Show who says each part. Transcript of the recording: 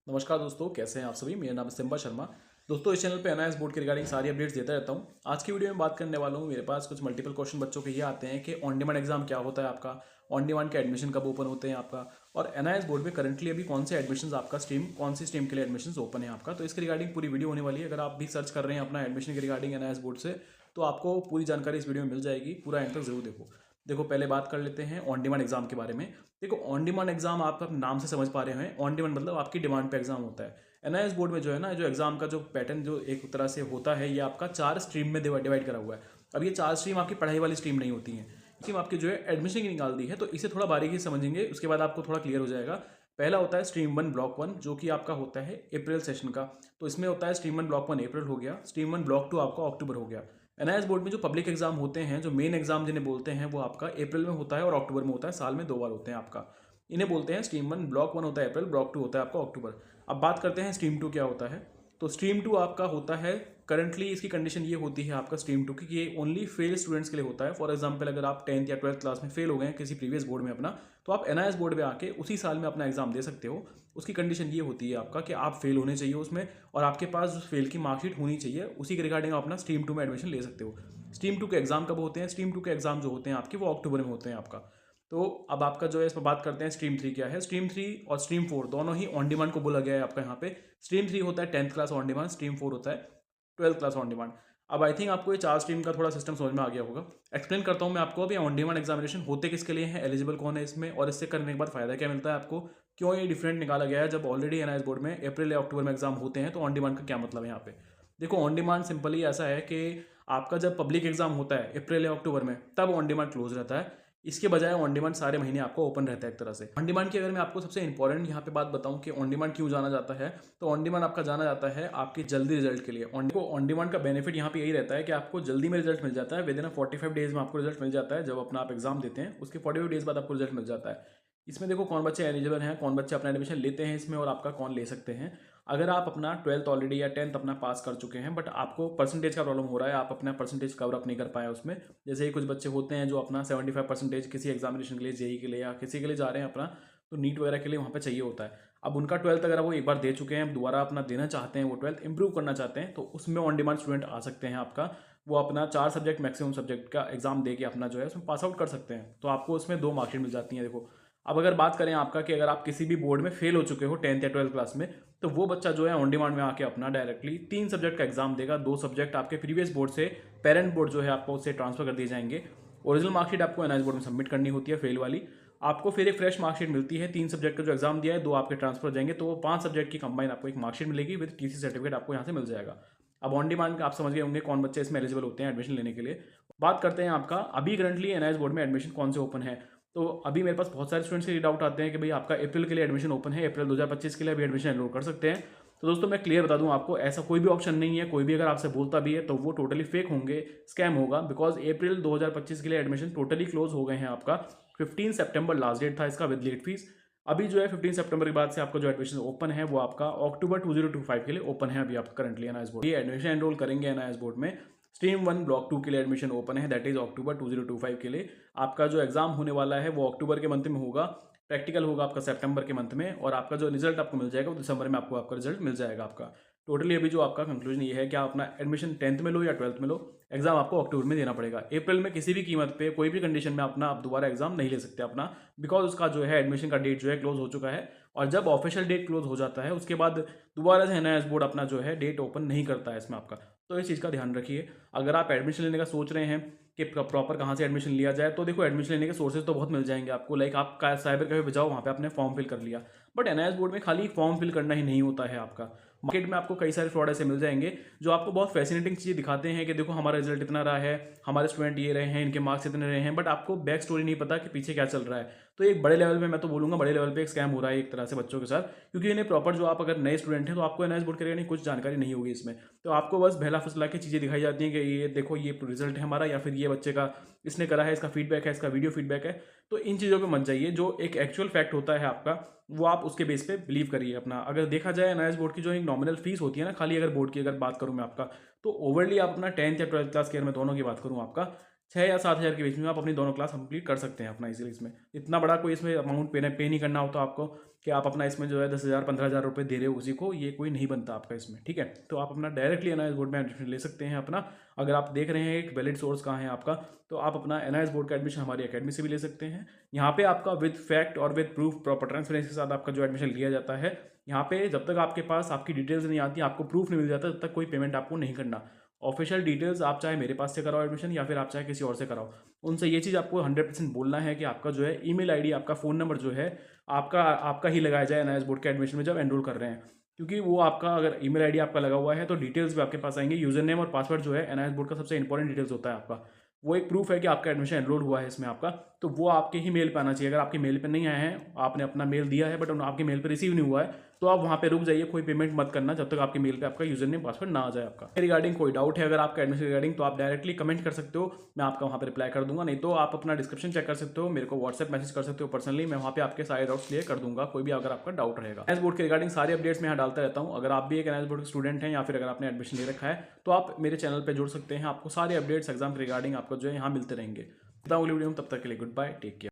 Speaker 1: नमस्कार दोस्तों, कैसे हैं आप सभी। मेरा नाम है सिम्बा शर्मा। दोस्तों, इस चैनल पे एनआईएस बोर्ड के रिगार्डिंग सारी अपडेट्स देता रहता हूं। आज की वीडियो में बात करने वाला हूं, मेरे पास कुछ मल्टीपल क्वेश्चन बच्चों के ये आते हैं कि ऑन डिमांड एग्जाम क्या होता है आपका, ऑन डिमांड के एडमिशन कब ओपन होते हैं आपका, और एनआईएस बोर्ड में करंटली अभी कौन से एडमिशन आपका स्ट्रीम, कौन सी स्ट्रीम के लिए एडमिशन ओपन है आपका। तो इसके रिगार्डिंग पूरी वीडियो होने वाली है। अगर आप भी सर्च कर रहे हैं अपना एडमिशन के रिगार्डिंग एनआईएस बोर्ड से, तो आपको पूरी जानकारी इस वीडियो में मिल जाएगी। पूरा एंड तक जरूर देखो पहले बात कर लेते हैं ऑन डिमांड एग्जाम के बारे में। देखो, ऑन डिमांड एग्जाम आप अपने नाम से समझ पा रहे हैं, ऑन डिमांड मतलब आपकी डिमांड पे एग्जाम होता है। एनआईएस बोर्ड में जो है ना, जो एग्जाम का जो पैटर्न जो एक तरह से होता है, ये आपका 4 स्ट्रीम में डिवाइड करा हुआ है। अब ये 4 स्ट्रीम आपकी पढ़ाई वाली स्ट्रीम नहीं होती है, स्ट्रीम आपकी जो है एडमिशन की निकाल दी है। तो इसे थोड़ा बारीकी से समझेंगे, उसके बाद आपको थोड़ा क्लियर हो जाएगा। पहला होता है स्ट्रीम 1 ब्लॉक 1, जो कि आपका होता है अप्रैल सेशन का। तो इसमें होता है स्ट्रीम 1 ब्लॉक 1 अप्रैल हो गया, स्ट्रीम 1 ब्लॉक 2 आपका अक्टूबर हो गया। एनआईएस बोर्ड में जो पब्लिक एग्जाम होते हैं, जो मेन एग्जाम जिन्हें बोलते हैं, वो आपका अप्रैल में होता है और अक्टूबर में होता है। साल में 2 बार होते हैं आपका। इन्हें बोलते हैं स्ट्रीम 1 ब्लॉक 1 होता है अप्रैल, ब्लॉक 2 होता है आपका अक्टूबर। अब बात करते हैं स्ट्रीम 2 क्या होता है। तो स्ट्रीम 2 आपका होता है, करंटली इसकी कंडीशन ये होती है आपका स्ट्रीम 2 की कि ये ओनली फेल स्टूडेंट्स के लिए होता है। फॉर एग्जांपल, अगर आप 10th या 12th क्लास में फेल हो गए हैं किसी प्रीवियस बोर्ड में अपना, तो आप एनआईएस बोर्ड में आके उसी साल में अपना एग्जाम दे सकते हो। उसकी कंडीशन ये होती है आपका कि आप फेल होने चाहिए उसमें, और आपके पास उस फेल की मार्कशीट होनी चाहिए। उसी के रिगार्डिंग आप अपना स्ट्रीम 2 में एडमिशन ले सकते हो। स्ट्रीम 2 के एग्जाम कब होते हैं? स्ट्रीम 2 के एग्जाम जो होते हैं आपके, वो अक्टूबर में होते हैं आपका। तो अब आपका जो है, इस पर बात करते हैं स्ट्रीम 3 क्या है। स्ट्रीम 3 और स्ट्रीम 4 दोनों ही ऑन डिमांड को बोला गया है आपका यहाँ पे। स्ट्रीम 3 होता है 10th class on demand, stream 4 होता है 12th क्लास ऑन डिमांड। अब आई थिंक आपको ये 4 स्ट्रीम का थोड़ा सिस्टम समझ में आ गया होगा। एक्सप्लेन करता हूँ मैं आपको। अभी ऑन डिमांड एग्जामिनेशन होते किसके लिए हैं, एलिजिबल कौन है इसमें, और इससे करने के बाद फायदा क्या मिलता है आपको, क्यों ये डिफरेंट निकाला गया है। जब ऑलरेडी एनआईएस बोर्ड में अप्रैल या अक्टूबर में एग्जाम होते हैं, तो ऑन डिमांड का क्या मतलब है यहाँ पे। देखो, ऑन डिमांड सिंपली ऐसा है कि आपका जब पब्लिक एग्जाम होता है अप्रैल या अक्टूबर में, तब ऑन डिमांड क्लोज रहता है। इसके बजाय ऑन डिमांड सारे महीने आपको ओपन रहता है एक तरह से। ऑन डिमांड की अगर मैं आपको सबसे इंपॉर्टेंट यहाँ पे बात बताऊं कि ऑन डिमांड क्यों जाना जाता है, तो ऑन डिमांड आपका जाना जाता है आपकी जल्दी रिजल्ट के लिए। ऑन डिमांड का बेनिफिट यहाँ पे यही रहता है कि आपको जल्दी में रिजल्ट मिल जाता है। विद इन 45 डेज में आपको रिजल्ट मिल जाता है। जब अपना आप एग्जाम देते हैं, उसके 45 डेज बाद आपको रिजल्ट मिल जाता है। इसमें देखो कौन बच्चे एलिजिबल हैं, कौन बच्चे अपना एडमिशन लेते हैं इसमें, और आपका कौन ले सकते हैं। अगर आप अपना 12th ऑलरेडी या 10th अपना पास कर चुके हैं, बट आपको परसेंटेज का प्रॉब्लम हो रहा है, आप अपना परसेंटेज कवर अप नहीं कर पाए उसमें। जैसे ही कुछ बच्चे होते हैं जो अपना 75% किसी एग्जामिनेशन के लिए, जेई के लिए या किसी के लिए जा रहे हैं अपना, तो नीट वगैरह के लिए वहाँ पे चाहिए होता है। अब उनका 12th अगर वो एक बार दे चुके हैं, दोबारा अपना देना चाहते हैं, वो 12th इंप्रूव करना चाहते हैं, तो उसमें ऑन डिमांड स्टूडेंट आ सकते हैं आपका। वो अपना 4 सब्जेक्ट मैक्सिमम सब्जेक्ट का एग्जाम दे के अपना जो है उसमें पास आउट कर सकते हैं। तो आपको उसमें 2 मार्कशीट मिल जाती हैं। देखो, अब अगर बात करें आपका कि अगर आप किसी भी बोर्ड में फेल हो चुके हो 10th या 12th क्लास में, तो वो बच्चा जो है ऑन डिमांड में आके अपना डायरेक्टली 3 सब्जेक्ट का एग्जाम देगा। 2 सब्जेक्ट आपके प्रीवियस बोर्ड से, पेरेंट बोर्ड जो है आपको उससे ट्रांसफर कर दिए जाएंगे। ओरिजिनल मार्कशीट आपको एनआईएस बोर्ड में सबमिट करनी होती है फेल वाली। आपको फिर एक फ्रेश मार्कशीट मिलती है। 3 सब्जेक्ट का जो एग्जाम दिया है, 2 आपके ट्रांसफर हो जाएंगे, तो 5 सब्जेक्ट की कंबाइन आपको एक मार्कशीट मिलेगी विद टीसी सर्टिफिकेट आपको यहाँ से मिल जाएगा। अब ऑन डिमांड आप समझ गए होंगे कौन बच्चे इसमें एलिजिबल होते हैं एडमिशन लेने के लिए। बात करते हैं आपका अभी करंटली एनआईएस बोर्ड में एडमिशन कौन से ओपन है। तो अभी मेरे पास बहुत सारे स्टूडेंट्स के डाउट आते हैं कि भाई आपका अप्रैल के लिए एडमिशन ओपन है, अप्रैल 2025 के लिए अभी एडमिशन एनरोल कर सकते हैं। तो दोस्तों, मैं क्लियर बता दूं आपको, ऐसा कोई भी ऑप्शन नहीं है। कोई भी अगर आपसे बोलता भी है तो वो टोटली फेक होंगे, स्कैम होगा। बिकॉज अप्रैल 2025 के लिए एडमिशन टोटली क्लोज हो गए हैं आपका। 15 सितंबर लास्ट डेट था इसका विद लेट फीस। अभी जो है 15 सितंबर के बाद से आपका जो एडमिशन ओपन है, वो आपका अक्टूबर 2025 के लिए ओपन है। अभी आपका करंटली एनआईएस बोर्ड ये एडमिशन एनरोल करेंगे एनआईएस बोर्ड में। स्ट्रीम 1 ब्लॉक 2 के लिए एडमिशन ओपन है, दैट इज अक्टूबर 2025 के लिए। आपका जो एग्जाम होने वाला है वो अक्टूबर के मंथ में होगा, प्रैक्टिकल होगा आपका सितंबर के मंथ में, और आपका जो रिजल्ट आपको मिल जाएगा वो दिसंबर में आपको आपका रिजल्ट मिल जाएगा आपका। टोटली अभी जो आपका कंक्लूजन ये है कि आप अपना एडमिशन 10th में लो या 12th में लो, एग्जाम आपको अक्टूबर में देना पड़ेगा। अप्रैल में किसी भी कीमत पे, कोई भी कंडीशन में अपना आप दोबारा एग्जाम नहीं ले सकते अपना, बिकॉज उसका जो है एडमिशन का डेट जो है क्लोज हो चुका है। और जब ऑफिशियल डेट क्लोज हो जाता है, उसके बाद दोबारा से एनआईएस बोर्ड अपना जो है डेट ओपन नहीं करता है इसमें आपका। तो इस चीज़ का ध्यान रखिए। अगर आप एडमिशन लेने का सोच रहे हैं कि प्रॉपर कहाँ से एडमिशन लिया जाए, तो देखो एडमिशन लेने के सोर्सेज तो बहुत मिल जाएंगे आपको। लाइक आप साइबर कैफे पे जाओ, वहाँ पे आपने फॉर्म फिल कर लिया। बट एनआईएस बोर्ड में खाली फॉर्म फिल करना ही नहीं होता है आपका। मार्केट में आपको कई सारे फ्रॉड ऐसे मिल जाएंगे जो आपको बहुत फैसिनेटिंग चीज़ें दिखाते हैं कि देखो हमारा रिजल्ट इतना रहा है, हमारे स्टूडेंट ये रहे हैं, इनके मार्क्स इतने रहे हैं, बट आपको बैक स्टोरी नहीं पता कि पीछे क्या चल रहा है। तो एक बड़े लेवल पे, मैं तो बोलूँगा बड़े लेवल पे एक स्कैम हो रहा है एक तरह से बच्चों के साथ। क्योंकि इन्हें प्रॉपर, जो आप अगर नए स्टूडेंट हैं तो आपको एनआईएस बोर्ड के कुछ जानकारी नहीं होगी इसमें। तो आपको बस बहला फुसला की चीज़ें दिखाई जाती हैं कि ये देखो ये रिजल्ट है हमारा, या फिर ये बच्चे का इसने करा है, इसका फीडबैक है, इसका वीडियो फीडबैक है। तो इन चीज़ों पे मत जाइए। जो एक एक्चुअल फैक्ट होता है आपका, वो आप उसके बेस पे बिलीव करिए अपना। अगर देखा जाए एनआईएस बोर्ड की जो एक नॉमिनल फीस होती है ना, खाली अगर बोर्ड की अगर बात करूँ मैं आपका, तो ओवरली आप अपना 10th या 12th क्लास के में दोनों की बात करूँ आपका 6 या 7 हज़ार के बीच में आप अपनी दोनों क्लास कंप्लीट कर सकते हैं अपना इजीली। इसमें इतना बड़ा कोई इसमें अमाउंट पे नहीं करना होता आपको। कि आप अपना इसमें जो है 10,000 15,000 रुपये दे रहे हो उसी को, ये कोई नहीं बनता आपका इसमें, ठीक है। तो आप अपना डायरेक्टली एनआईएस बोर्ड में एडमिशन ले सकते हैं अपना। अगर आप देख रहे हैं एक वैलिड सोर्स कहाँ है आपका, तो आप अपना एनआईएस बोर्ड का एडमिशन हमारी अकेडमी से भी ले सकते हैं। यहाँ पे आपका विद फैक्ट और विद प्रूफ प्रॉपर ट्रांसपेरेंसी के साथ आपका जो एडमिशन लिया जाता है। यहाँ पे जब तक आपके पास आपकी डिटेल्स नहीं आती, आपको प्रूफ नहीं मिल जाता, तब तक कोई पेमेंट आपको नहीं करना। ऑफिशियल डिटेल्स आप चाहे मेरे पास से कराओ एडमिशन या फिर आप चाहे किसी और से कराओ, उनसे ये चीज़ आपको 100% बोलना है कि आपका जो है ईमेल आईडी, आपका फ़ोन नंबर जो है आपका ही लगाया जाए एनआईएस बोर्ड के एडमिशन में जब एनरोल कर रहे हैं। क्योंकि वो आपका अगर ईमेल आईडी आपका लगा हुआ है तो डिटेल्स भी आपके पास आएंगे। यूजर नेम और पासवर्ड जो है एनआईएस बोर्ड का सबसे इंपॉर्टेंट डिटेल्स होता है आपका, वो एक प्रूफ है कि आपका एडमिशन एनरोल हुआ है इसमें आपका, तो वो आपके ही मेल पे आना चाहिए। अगर आपके मेल पे नहीं आए हैं, आपने अपना मेल दिया है बट आपके मेल पे रिसीव नहीं हुआ है, तो आप वहाँ पे रुक जाइए, कोई पेमेंट मत करना जब तक आपके मेल पे आपका यूजर नेम पासवर्ड ना आ जाए आपका। रिगार्डिंग कोई डाउट है अगर आपका एडमिशन रिगार्डिंग, तो आप डायरेक्टली कमेंट कर सकते हो, मैं आपका वहाँ पे रिप्लाई कर दूंगा। नहीं तो आप अपना डिस्क्रिप्शन चेक कर सकते हो, मेरे को व्हाट्सएप मैसेज कर सकते हो पर्सनली, मैं वहाँ पे आपके सारे डाउट्स क्लियर कर दूंगा, कोई भी अगर आपका डाउट रहेगा। एनआईएस बोर्ड के रिगार्डिंग सारी अपडेट्स मैं यहाँ डालता रहता हूँ। अगर आप भी एक एनआईएस बोर्ड के स्टूडेंट हैं या फिर अगर आपने एडमिशन ले रखा है, तो आप मेरे चैनल पर जुड़ सकते हैं, आपको सारे अपडेट्स एग्जाम के रिगार्डिंग आपको जो है यहाँ मिलते रहेंगे। बताऊँ वीडियो में, तब तक के लिए गुड बाय, टेक केयर।